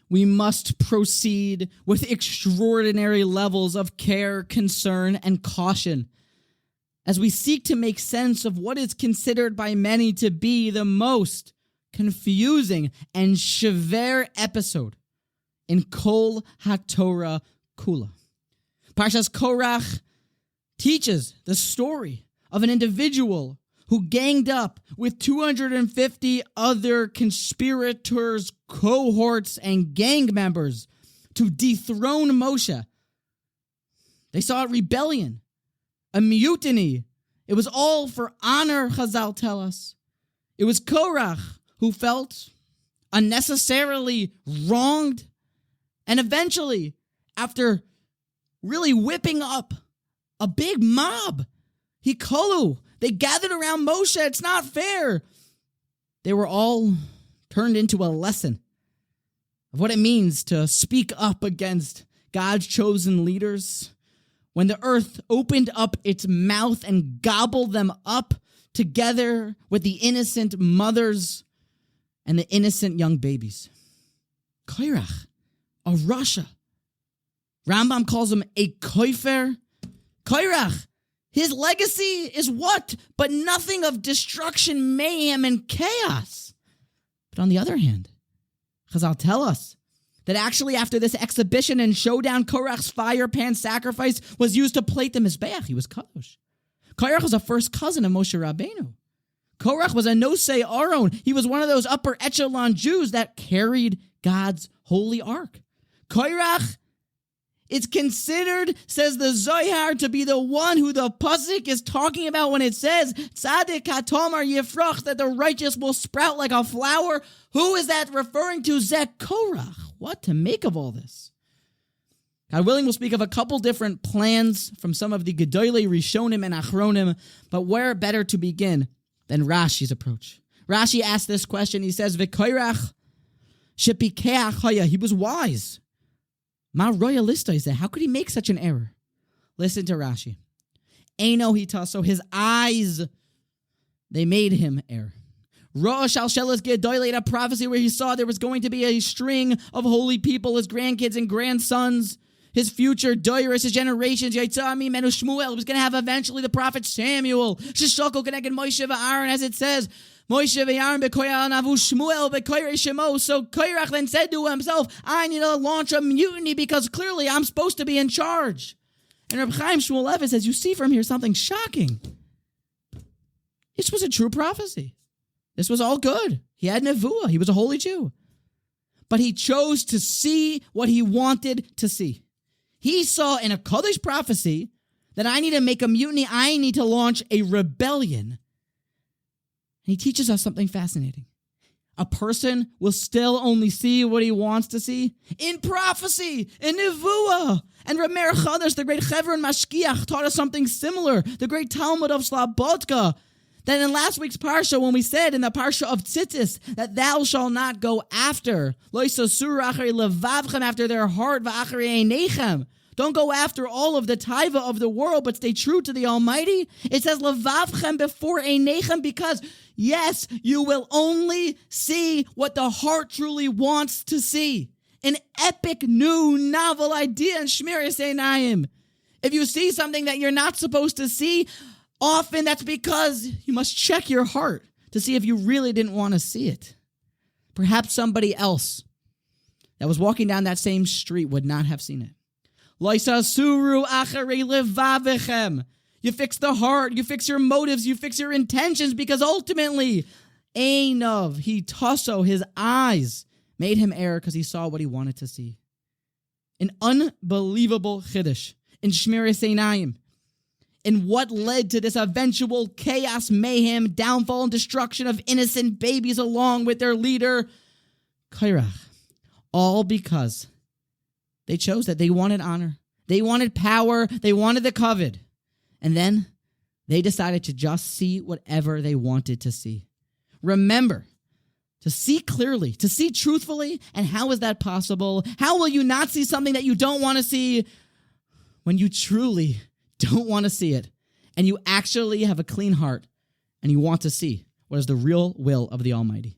we must proceed with extraordinary levels of care, concern, and caution as we seek to make sense of what is considered by many to be the most confusing and shever episode in Kol HaTorah Kula. Parshas Korach teaches the story of an individual who ganged up with 250 other conspirators, cohorts, and gang members to dethrone Moshe. They saw a rebellion, a mutiny. It was all for honor, Chazal tell us. It was Korach who felt unnecessarily wronged, and eventually, after really whipping up a big mob, they gathered around Moshe. It's not fair. They were all turned into a lesson of what it means to speak up against God's chosen leaders. When the earth opened up its mouth and gobbled them up together with the innocent mothers and the innocent young babies. Korach, a Rasha. Rambam calls him a koifer. Korach, his legacy is what? But nothing of destruction, mayhem, and chaos. But on the other hand, Chazal tell us that actually after this exhibition and showdown, Korach's fire pan sacrifice was used to plate the Mizbeach. He was Chadosh. Korach was a first cousin of Moshe Rabbeinu. Korach was a Nosei Aron. He was one of those upper echelon Jews that carried God's holy ark. Korach, it's considered, says the Zohar, to be the one who the pasuk is talking about when it says, Tzadik hatomar yifrach, that the righteous will sprout like a flower. Who is that referring to? Zek Korach. What to make of all this? God willing, we'll speak of a couple different plans from some of the Gedolei Rishonim and Achronim, but where better to begin than Rashi's approach? Rashi asked this question. He says, V'koirach shepikeach haya. He was wise. Ma royalista, he said. How could he make such an error? Listen to Rashi. Eino hitaso, his eyes, they made him err. Rosh al-Shelas Gedoyleit, a prophecy where he saw there was going to be a string of holy people, his grandkids and grandsons, his future Doiris, his generations. Yaitzami Menu Shmuel was going to have eventually the prophet Samuel. Shishoko connected Moshe Aaron, as it says. Moshe Aaron bekoyal navu Shmuel bekoyre shemo. So Korach then said to himself, I need to launch a mutiny because clearly I'm supposed to be in charge. And Reb Chaim Shmuelevitz says, you see from here something shocking. This was a true prophecy. This was all good. He had nevuah. He was a holy Jew. But he chose to see what he wanted to see. He saw in a Kodesh prophecy that I need to make a mutiny. I need to launch a rebellion. And he teaches us something fascinating. A person will still only see what he wants to see in prophecy, in nevuah. And Reb Meir Chadosh, the great Chevron Mashkiach, taught us something similar. The great Talmud of Slobodka. That in last week's parsha, when we said in the parsha of Tzitzis, that thou shalt not go after, lo yisosur acharei levavchem, after their heart, va'acharei einechem. Don't go after all of the taiva of the world, but stay true to the Almighty. It says levavchem before einechem, because yes, you will only see what the heart truly wants to see. An epic new novel idea in Shmiras Einayim. If you see something that you're not supposed to see, often that's because you must check your heart to see if you really didn't want to see it. Perhaps somebody else that was walking down that same street would not have seen it. You fix the heart, you fix your motives, you fix your intentions, because ultimately, Einav, his eyes made him err because he saw what he wanted to see. An unbelievable chiddush in Shmiras Einayim. And what led to this eventual chaos, mayhem, downfall, and destruction of innocent babies along with their leader, Korach. All because they chose that. They wanted honor. They wanted power. They wanted the covet. And then they decided to just see whatever they wanted to see. Remember, to see clearly, to see truthfully, and how is that possible? How will you not see something that you don't want to see when you truly don't want to see it, and you actually have a clean heart, and you want to see what is the real will of the Almighty?